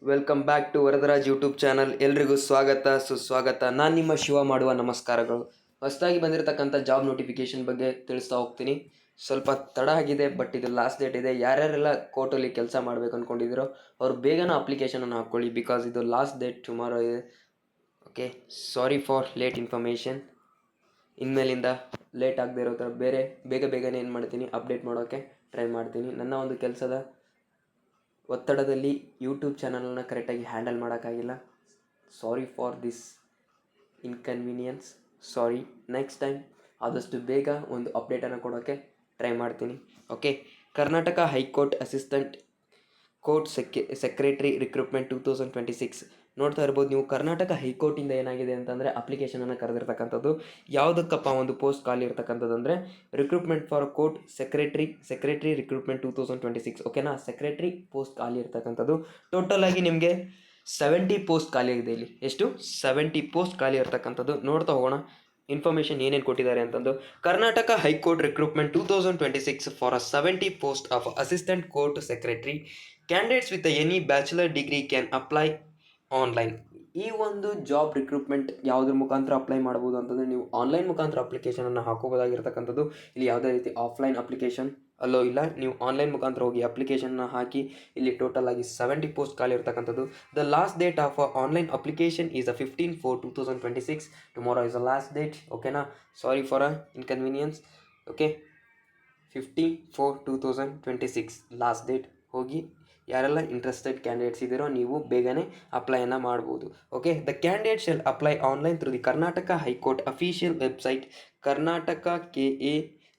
Welcome back to Varadaraj YouTube channel. ಎಲ್ರಿಗೂ ಸ್ವಾಗತ ಸುಸ್ವಾಗತ. ನಾನು ನಿಮ್ಮ ಶಿವ ಮಾಡುವ ನಮಸ್ಕಾರಗಳು. ಹೊಸದಾಗಿ ಬಂದಿರತಕ್ಕಂಥ ಜಾಬ್ ನೋಟಿಫಿಕೇಶನ್ ಬಗ್ಗೆ ತಿಳಿಸ್ತಾ ಹೋಗ್ತೀನಿ. ಸ್ವಲ್ಪ ತಡ ಆಗಿದೆ, ಬಟ್ ಇದು ಲಾಸ್ಟ್ ಡೇಟ್ ಇದೆ. ಯಾರ್ಯಾರೆಲ್ಲ ಕೋರ್ಟಲ್ಲಿ ಕೆಲಸ ಮಾಡಬೇಕು ಅಂದ್ಕೊಂಡಿದ್ದೀರೋ ಅವ್ರು ಬೇಗನೆ ಅಪ್ಲಿಕೇಶನನ್ನು ಹಾಕ್ಕೊಳ್ಳಿ, ಬಿಕಾಸ್ ಇದು ಲಾಸ್ಟ್ ಡೇಟ್ ಟುಮಾರೋ ಇದೆ. Okay, sorry for late information. ಇನ್ಮೇಲಿಂದ ಲೇಟ್ ಆಗದೆ ಇರೋ ಥರ ಬೇಗನೆ ಏನು ಮಾಡ್ತೀನಿ, ಅಪ್ಡೇಟ್ ಮಾಡೋಕ್ಕೆ ಟ್ರೈ ಮಾಡ್ತೀನಿ. ನನ್ನ ಒಂದು ಕೆಲಸದ ಒತ್ತಡದಲ್ಲಿ ಯೂಟ್ಯೂಬ್ ಚಾನಲನ್ನು ಕರೆಕ್ಟಾಗಿ ಹ್ಯಾಂಡಲ್ ಮಾಡೋಕ್ಕಾಗಿಲ್ಲ. Sorry for this inconvenience. Sorry. Next time ಆದಷ್ಟು ಬೇಗ ಒಂದು ಅಪ್ಡೇಟನ್ನು ಕೊಡೋಕ್ಕೆ ಟ್ರೈ ಮಾಡ್ತೀನಿ. Okay, Karnataka high court assistant court secretary recruitment 2026 ನೋಡ್ತಾ ಇರ್ಬೋದು ನೀವು. ಕರ್ನಾಟಕ ಹೈಕೋರ್ಟಿಂದ ಏನಾಗಿದೆ ಅಂತಂದರೆ ಅಪ್ಲಿಕೇಶನನ್ನು ಕರೆದಿರ್ತಕ್ಕಂಥದ್ದು. ಯಾವುದಕ್ಕಪ್ಪ ಒಂದು ಪೋಸ್ಟ್ ಖಾಲಿ ಇರ್ತಕ್ಕಂಥದ್ದು ಅಂದರೆ recruitment for court secretary recruitment 2026. ಓಕೆನಾ, ಸೆಕ್ರೆಟರಿ ಪೋಸ್ಟ್ ಖಾಲಿ ಇರ್ತಕ್ಕಂಥದ್ದು. ಟೋಟಲ್ ಆಗಿ ನಿಮಗೆ 70 ಪೋಸ್ಟ್ ಖಾಲಿ ಇದೆ. ಇಲ್ಲಿ ಎಷ್ಟು 70 ಪೋಸ್ಟ್ ಖಾಲಿ ಇರ್ತಕ್ಕಂಥದ್ದು. ನೋಡ್ತಾ ಹೋಗೋಣ ಇನ್ಫಾರ್ಮೇಷನ್ ಏನೇನು ಕೊಟ್ಟಿದ್ದಾರೆ ಅಂತಂದು. Karnataka high court recruitment 2026 for a 70 post of assistant court secretary. Candidates with any bachelor degree can apply online. ಈ ಒಂದು ಜಾಬ್ ರಿಕ್ರೂಟ್ಮೆಂಟ್ ಯಾವುದ್ರ ಮುಖಾಂತರ ಅಪ್ಲೈ ಮಾಡ್ಬೋದು ಅಂತಂದರೆ ನೀವು ಆನ್ಲೈನ್ ಮುಖಾಂತರ ಅಪ್ಲಿಕೇಶನನ್ನು ಹಾಕೋಬೋದಾಗಿರ್ತಕ್ಕಂಥದ್ದು. ಇಲ್ಲಿ ಯಾವುದೇ ರೀತಿ ಆಫ್ಲೈನ್ ಅಪ್ಲಿಕೇಶನ್ ಅಲ್ಲೋ ಇಲ್ಲ, ನೀವು ಆನ್ಲೈನ್ ಮುಖಾಂತರ ಹೋಗಿ ಅಪ್ಲಿಕೇಶನ್ನ ಹಾಕಿ. ಇಲ್ಲಿ ಟೋಟಲ್ ಆಗಿ 70 ಪೋಸ್ಟ್ ಖಾಲಿ ಇರ್ತಕ್ಕಂಥದ್ದು. The last date of online application is 15/4/2026. Tomorrow is the last date. ಓಕೆನಾ, sorry for inconvenience. Okay, 15/4/2026 last date. ಹೋಗಿ ಯಾರೆಲ್ಲ ಇಂಟ್ರೆಸ್ಟೆಡ್ ಕ್ಯಾಂಡಿಡೇಟ್ಸ್ ಇದ್ದೀರೋ ನೀವು ಬೇಗನೆ ಅಪ್ಲೈಯನ್ನು ಮಾಡ್ಬೋದು. Okay, the candidate shall apply online through the Karnataka high court official website Karnataka KA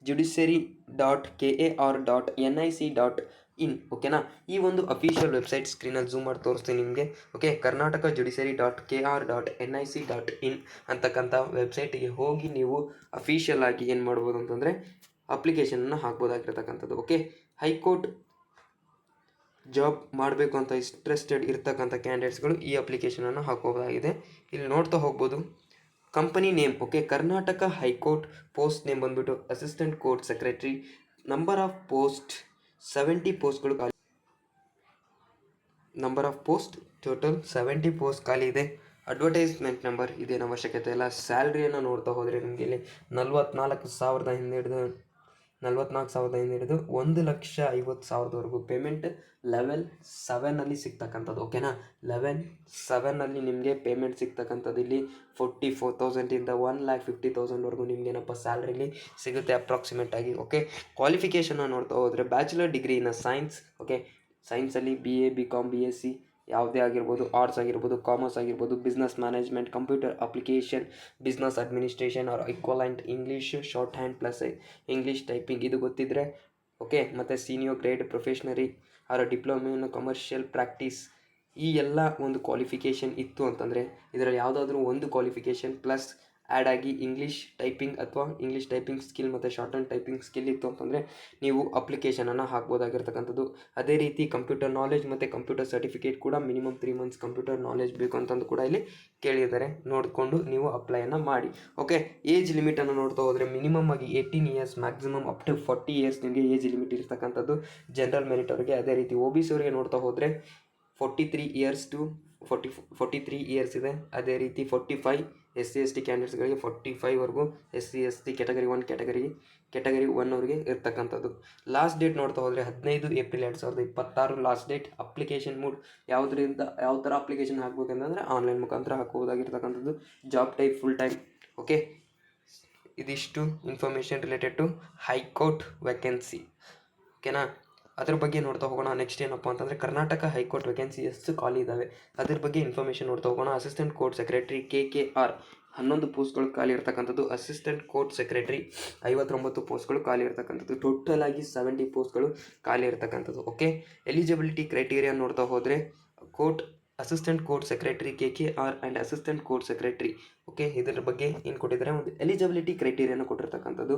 judiciary.kar.nic.in. ಓಕೆನಾ, ಈ ಒಂದು ಅಫಿಷಿಯಲ್ ವೆಬ್ಸೈಟ್ ಸ್ಕ್ರೀನಲ್ಲಿ ಝೂಮ್ ಮಾಡಿ ತೋರಿಸ್ತೀನಿ ನಿಮಗೆ. ಓಕೆ, ಕರ್ನಾಟಕ judiciary.kr.nic.in ಅಂತಕ್ಕಂಥ ವೆಬ್ಸೈಟಿಗೆ ಹೋಗಿ ನೀವು ಅಫಿಷಿಯಲ್ ಆಗಿ ಏನು ಮಾಡ್ಬೋದು ಅಂತಂದರೆ ಅಪ್ಲಿಕೇಶನನ್ನು ಹಾಕ್ಬೋದಾಗಿರ್ತಕ್ಕಂಥದ್ದು. ಓಕೆ, ಹೈಕೋರ್ಟ್ ಜಾಬ್ ಮಾಡಬೇಕು ಅಂತ ಇಂಟ್ರೆಸ್ಟೆಡ್ ಇರ್ತಕ್ಕಂಥ ಕ್ಯಾಂಡಿಡೇಟ್ಸ್ಗಳು ಈ ಅಪ್ಲಿಕೇಶನನ್ನು ಹಾಕೋಬೋದಾಗಿದೆ. ಇಲ್ಲಿ ನೋಡ್ತಾ ಹೋಗ್ಬೋದು company name. Okay, Karnataka high court. Post name ಬಂದುಬಿಟ್ಟು assistant court secretary. Number of post 70 ಪೋಸ್ಟ್ಗಳು ಖಾಲಿ. Number of post total 70 post ಖಾಲಿ ಇದೆ. ಅಡ್ವರ್ಟೈಸ್ಮೆಂಟ್ ನಂಬರ್ ಇದೇನು ಅವಶ್ಯಕತೆ ಇಲ್ಲ. ಸ್ಯಾಲ್ರಿಯನ್ನು ನೋಡ್ತಾ ಹೋದರೆ ನಿಮಗೆ ಇಲ್ಲಿ 44,000 ಹಿಡಿದು 1,50,000ವರೆಗೂ ಪೇಮೆಂಟ್ ಲೆವೆಲ್ 7 ಸಿಗ್ತಕ್ಕಂಥದ್ದು. ಓಕೆನಾ, ಲೆವೆಲ್ 7 ನಿಮಗೆ ಪೇಮೆಂಟ್ ಸಿಗ್ತಕ್ಕಂಥದ್ದು. ಇಲ್ಲಿ 44,000ಇಂದ 1,50,000ವರೆಗೂ ನಿಮಗೇನಪ್ಪ ಸ್ಯಾಲ್ರಿಲಿ ಸಿಗುತ್ತೆ ಅಪ್ರಾಕ್ಸಿಮೇಟ್ ಆಗಿ. ಓಕೆ, ಕ್ವಾಲಿಫಿಕೇಷನ್ನ ನೋಡ್ತಾ ಹೋದರೆ bachelor degree in science. Okay, ಸೈನ್ಸಲ್ಲಿ BA BCom BSc ಯಾವುದೇ ಆಗಿರ್ಬೋದು, ಆರ್ಟ್ಸ್ ಆಗಿರ್ಬೋದು, ಕಾಮರ್ಸ್ ಆಗಿರ್ಬೋದು, business management, computer application, business administration or equivalent, English shorthand plus English typing ಇದು ಗೊತ್ತಿದ್ದರೆ ಓಕೆ. ಮತ್ತು senior grade proficiency or diploma in commercial practice. ಈ ಎಲ್ಲ ಒಂದು ಕ್ವಾಲಿಫಿಕೇಷನ್ ಇತ್ತು ಅಂತಂದರೆ ಇದರಲ್ಲಿ ಯಾವುದಾದ್ರೂ ಒಂದು ಕ್ವಾಲಿಫಿಕೇಷನ್ ಪ್ಲಸ್ ಆ್ಯಡ್ ಆಗಿ ಇಂಗ್ಲೀಷ್ ಟೈಪಿಂಗ್ ಅಥವಾ ಇಂಗ್ಲೀಷ್ ಟೈಪಿಂಗ್ ಸ್ಕಿಲ್ ಮತ್ತು ಶಾರ್ಟ್ ಹ್ಯಾಂಡ್ ಟೈಪಿಂಗ್ ಸ್ಕಿಲ್ ಇತ್ತು ಅಂತಂದರೆ ನೀವು ಅಪ್ಲಿಕೇಶನನ್ನು ಹಾಕ್ಬೋದಾಗಿರ್ತಕ್ಕಂಥದ್ದು. ಅದೇ ರೀತಿ ಕಂಪ್ಯೂಟರ್ ನಾಲೆಜ್ ಮತ್ತು ಕಂಪ್ಯೂಟರ್ ಸರ್ಟಿಫಿಕೇಟ್ ಕೂಡ ಮಿನಿಮಮ್ 3 ಮಂತ್ಸ್ ಕಂಪ್ಯೂಟರ್ ನಾಲೆಜ್ ಬೇಕು ಅಂತಂದು ಕೂಡ ಇಲ್ಲಿ ಕೇಳಿದ್ದಾರೆ. ನೋಡಿಕೊಂಡು ನೀವು ಅಪ್ಲೈಯನ್ನು ಮಾಡಿ. ಓಕೆ, ಏಜ್ ಲಿಮಿಟನ್ನು ನೋಡ್ತಾ ಹೋದರೆ ಮಿನಿಮಮ್ ಆಗಿ 18 years, maximum up to 40 years ನಿಮಗೆ ಏಜ್ ಲಿಮಿಟ್ ಇರ್ತಕ್ಕಂಥದ್ದು ಜನರಲ್ ಮೆರಿಟ್ ಅವರಿಗೆ. ಅದೇ ರೀತಿ OBC ಅವರಿಗೆ ನೋಡ್ತಾ ಹೋದರೆ 43 ಇಯರ್ಸ್ ಟು 43 ಇಯರ್ಸ್ ಇದೆ. ಅದೇ ರೀತಿ 45 SC ST ಕ್ಯಾಂಡಿಡೇಟ್ಸ್ಗಳಿಗೆ 45ವರೆಗೂ SC ST ಕ್ಯಾಟಗರಿ 1 ಕ್ಯಾಟಗರಿ 1 ಅವರಿಗೆ ಇರ್ತಕ್ಕಂಥದ್ದು. ಲಾಸ್ಟ್ ಡೇಟ್ ನೋಡ್ತಾ ಹೋದರೆ 15 April 2026 last date. Application mode ಯಾವ ಥರ ಅಪ್ಲಿಕೇಶನ್ ಹಾಕ್ಬೇಕಂತಂದರೆ ಆನ್ಲೈನ್ ಮುಖಾಂತರ ಹಾಕೋಬೋದಾಗಿರ್ತಕ್ಕಂಥದ್ದು. Job type full time. Okay, ಇದಿಷ್ಟು information related to high court vacancy. ಓಕೆನಾ, ಅದ್ರ ಬಗ್ಗೆ ನೋಡ್ತಾ ಹೋಗೋಣ. ನೆಕ್ಸ್ಟ್ ಏನಪ್ಪ ಅಂತಂದರೆ ಕರ್ನಾಟಕ ಹೈಕೋರ್ಟ್ ವೇಕೆನ್ಸಿ ಎಷ್ಟು ಖಾಲಿ ಇದ್ದಾವೆ ಅದ್ರ ಬಗ್ಗೆ ಇನ್ಫಾರ್ಮೇಷನ್ ನೋಡ್ತಾ ಹೋಗೋಣ. ಅಸಿಸ್ಟೆಂಟ್ ಕೋರ್ಟ್ ಸೆಕ್ರೆಟರಿ KKR 11 ಪೋಸ್ಟ್ಗಳು ಖಾಲಿ ಇರ್ತಕ್ಕಂಥದ್ದು. ಅಸಿಸ್ಟೆಂಟ್ ಕೋರ್ಟ್ ಸೆಕ್ರೆಟರಿ 59 ಪೋಸ್ಟ್ಗಳು ಖಾಲಿ ಇರ್ತಕ್ಕಂಥದ್ದು. ಟೋಟಲ್ ಆಗಿ 70 ಪೋಸ್ಟ್ಗಳು ಖಾಲಿ ಇರ್ತಕ್ಕಂಥದ್ದು. ಓಕೆ, ಎಲಿಜಿಬಿಲಿಟಿ ಕ್ರೈಟೀರಿಯಾ ನೋಡ್ತಾ ಹೋದರೆ assistant court secretary KKR and assistant court secretary. Okay, ಇದರ ಬಗ್ಗೆ ಏನು ಕೊಟ್ಟಿದ್ದಾರೆ, ಒಂದು ಎಲಿಜಿಬಿಲಿಟಿ ಕ್ರೈಟೀರಿಯಾನ ಕೊಟ್ಟಿರ್ತಕ್ಕಂಥದ್ದು.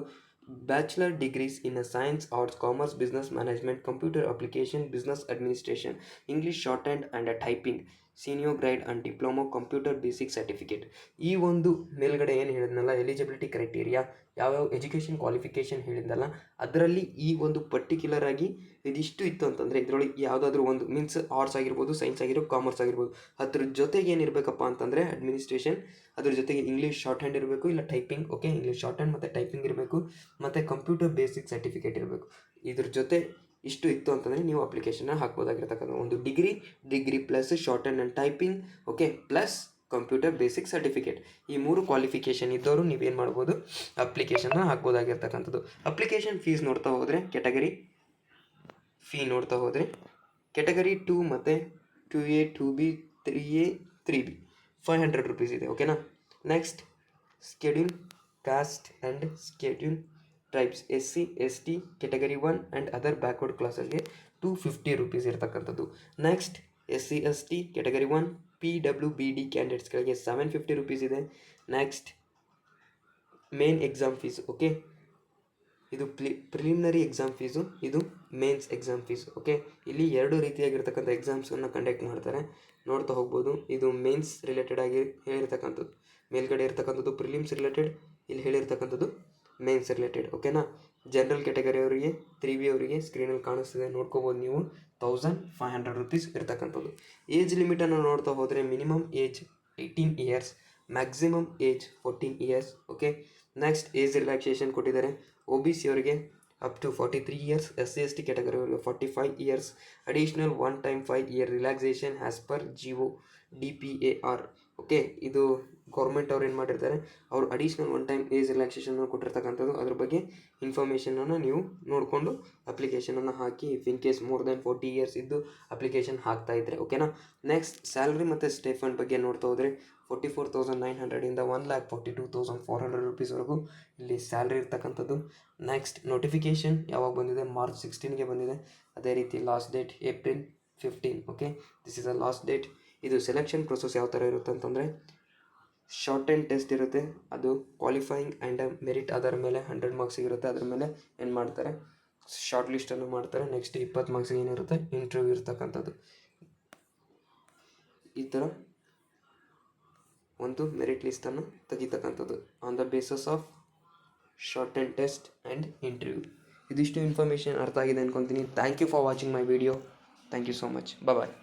Bachelor degrees in science, arts, commerce, business management, computer application, business administration, English shorthand and typing, senior grade and diploma computer basic certificate. ಈ ಒಂದು ಮೇಲ್ಗಡೆ ಏನು ಹೇಳಿದ್ನಲ್ಲ ಎಲಿಜಿಬಿಲಿಟಿ ಕ್ರೈಟೀರಿಯಾ, ಯಾವ್ಯಾವ ಎಜುಕೇಷನ್ ಕ್ವಾಲಿಫಿಕೇಷನ್ ಹೇಳಿದ್ದಲ್ಲ ಅದರಲ್ಲಿ ಈ ಒಂದು ಪರ್ಟಿಕ್ಯುಲರ್ ಆಗಿ ಇದಿಷ್ಟು ಇತ್ತು ಅಂತಂದರೆ ಇದರೊಳಗೆ ಯಾವುದಾದ್ರೂ ಒಂದು ಮೀನ್ಸ್ ಆರ್ಟ್ಸ್ ಆಗಿರ್ಬೋದು, ಸೈನ್ಸ್ ಆಗಿರೋ, ಕಾಮರ್ಸ್ ಆಗಿರ್ಬೋದು, ಅದ್ರ ಜೊತೆಗೆ ಏನಿರಬೇಕಪ್ಪ ಅಂತಂದರೆ ಅಡ್ಮಿನಿಸ್ಟ್ರೇಷನ್, ಅದ್ರ ಜೊತೆಗೆ ಇಂಗ್ಲೀಷ್ ಶಾರ್ಟ್ ಹ್ಯಾಂಡ್ ಇರಬೇಕು, ಇಲ್ಲ typing, okay English short hand ಮತ್ತು ಟೈಪಿಂಗ್ ಇರಬೇಕು, ಮತ್ತು ಕಂಪ್ಯೂಟರ್ ಬೇಸಿಕ್ ಸರ್ಟಿಫಿಕೇಟ್ ಇರಬೇಕು. ಇದ್ರ ಜೊತೆ ಇಷ್ಟು ಇತ್ತು ಅಂತಂದರೆ ನೀವು ಅಪ್ಲಿಕೇಶನ್ನ ಹಾಕ್ಬೋದಾಗಿರ್ತಕ್ಕಂಥ ಒಂದು degree plus short hand and typing, okay plus computer basic certificate, ಈ 3 ಕ್ವಾಲಿಫಿಕೇಷನ್ ಇದ್ದವರು ನೀವೇನು ಮಾಡ್ಬೋದು, ಅಪ್ಲಿಕೇಶನ್ನ ಹಾಕ್ಬೋದಾಗಿರ್ತಕ್ಕಂಥದ್ದು. ಅಪ್ಲಿಕೇಶನ್ ಫೀಸ್ ನೋಡ್ತಾ ಹೋದರೆ ಕ್ಯಾಟಗರಿ ಫೀ ನೋಡ್ತಾ ಹೋದರೆ ಕ್ಯಾಟಗರಿ 2 ಮತ್ತು 2A 2B 3A 3B 500 rupees ಇದೆ, ಓಕೆನಾ. Next schedule caste and schedule tribes SC ST category 1 and other backward ಕ್ಲಾಸಸ್ಗೆ 250 ರುಪೀಸ್ ಇರ್ತಕ್ಕಂಥದ್ದು. Next SC ST category 1 PWBD ಕ್ಯಾಂಡಿಡೇಟ್ಸ್ಗಳಿಗೆ 750 ರುಪೀಸ್ ಇದೆ. Next main exam fees, okay ಇದು ಪ್ರಿಲಿಮಿನರಿ ಎಕ್ಸಾಮ್ ಫೀಸು, ಇದು mains exam fees, okay ಇಲ್ಲಿ 2 ರೀತಿಯಾಗಿರ್ತಕ್ಕಂಥ ಎಕ್ಸಾಮ್ಸನ್ನು conduct ಮಾಡ್ತಾರೆ, ನೋಡ್ತಾ ಹೋಗ್ಬೋದು. ಇದು ಮೇನ್ಸ್ ರಿಲೇಟೆಡ್ ಆಗಿ ಹೇಳಿರ್ತಕ್ಕಂಥದ್ದು, ಮೇಲ್ಗಡೆ ಇರ್ತಕ್ಕಂಥದ್ದು ಪ್ರಿಲಿಮ್ಸ್ ರಿಲೇಟೆಡ್, ಇಲ್ಲಿ ಹೇಳಿರ್ತಕ್ಕಂಥದ್ದು ಮೇನ್ಸ್ ರಿಲೇಟೆಡ್, ಓಕೆನಾ. ಜನರಲ್ ಕ್ಯಾಟಗರಿ ಅವರಿಗೆ 3B ಅವರಿಗೆ ಸ್ಕ್ರೀನಲ್ಲಿ ಕಾಣಿಸ್ತಿದೆ, ನೋಡ್ಕೋಬೋದು ನೀವು, 1500 ರುಪೀಸ್ ಇರ್ತಕ್ಕಂಥದ್ದು. ಏಜ್ ಲಿಮಿಟನ್ನು ನೋಡ್ತಾ ಹೋದರೆ minimum age 18 years, maximum age 14 years, okay. Next age relaxation ಕೊಟ್ಟಿದ್ದಾರೆ. OBC ಅವರಿಗೆ up to 43 years, SC ST category ಅವರಿಗೆ 45 years, additional 1 time 5 year relaxation as per GO DPAR, okay ಇದು ಗೌರ್ಮೆಂಟ್ ಅವ್ರು ಏನು ಮಾಡಿರ್ತಾರೆ, ಅವರು ಅಡಿಷ್ನಲ್ 1 ಟೈಮ್ ಏಜ್ ರಿಲ್ಯಾಕ್ಸೇಷನ್ ಕೊಟ್ಟಿರ್ತಕ್ಕಂಥದ್ದು. ಅದ್ರ ಬಗ್ಗೆ ಇನ್ಫಾರ್ಮೇಷನನ್ನು ನೀವು ನೋಡಿಕೊಂಡು ಅಪ್ಲಿಕೇಶನನ್ನು ಹಾಕಿ, if in case more than 40 years ಇದ್ದು ಅಪ್ಲಿಕೇಶನ್ ಹಾಕ್ತಾ ಇದ್ದರೆ, ಓಕೆನಾ. ನೆಕ್ಸ್ಟ್ ಸ್ಯಾಲ್ರಿ ಮತ್ತು ಸ್ಟೇಫಂಡ್ ಬಗ್ಗೆ ನೋಡ್ತಾ ಹೋದರೆ 44,900 ಇಂದ 1,42,400 ರುಪೀಸ್ವರೆಗೂ ಇಲ್ಲಿ ಸ್ಯಾಲ್ರಿ ಇರ್ತಕ್ಕಂಥದ್ದು. ನೆಕ್ಸ್ಟ್ ನೋಟಿಫಿಕೇಷನ್ ಯಾವಾಗ ಬಂದಿದೆ, ಮಾರ್ಚ್ 16ಗೆ ಬಂದಿದೆ. ಅದೇ ರೀತಿ last date April 15, okay this is a last date. ಇದು ಸೆಲೆಕ್ಷನ್ ಪ್ರೊಸೆಸ್ ಯಾವ ಥರ ಇರುತ್ತೆ ಅಂತಂದರೆ ಶಾರ್ಟ್ ಆ್ಯಂಡ್ ಟೆಸ್ಟ್ ಇರುತ್ತೆ, ಅದು ಕ್ವಾಲಿಫೈಯಿಂಗ್ ಆ್ಯಂಡ್ ಮೆರಿಟ್ ಅದರ ಮೇಲೆ 100 ಮಾರ್ಕ್ಸಿಗೆ ಇರುತ್ತೆ, ಅದ್ರ ಮೇಲೆ ಏನು ಮಾಡ್ತಾರೆ, ಶಾರ್ಟ್ ಲಿಸ್ಟನ್ನು ಮಾಡ್ತಾರೆ. ನೆಕ್ಸ್ಟ್ 20 ಮಾರ್ಕ್ಸಿಗೆ ಏನಿರುತ್ತೆ, ಇಂಟರ್ವ್ಯೂ ಇರ್ತಕ್ಕಂಥದ್ದು. ಈ ಥರ ಒಂದು ಮೆರಿಟ್ ಲಿಸ್ಟನ್ನು ತೆಗಿತಕ್ಕಂಥದ್ದು on the basis of short and test and interview. ಇದಿಷ್ಟು ಇನ್ಫಾರ್ಮೇಷನ್ ಅರ್ಥ ಆಗಿದೆ ಅಂದ್ಕೊತೀನಿ. Thank you for watching my video. Thank you so much. Bye.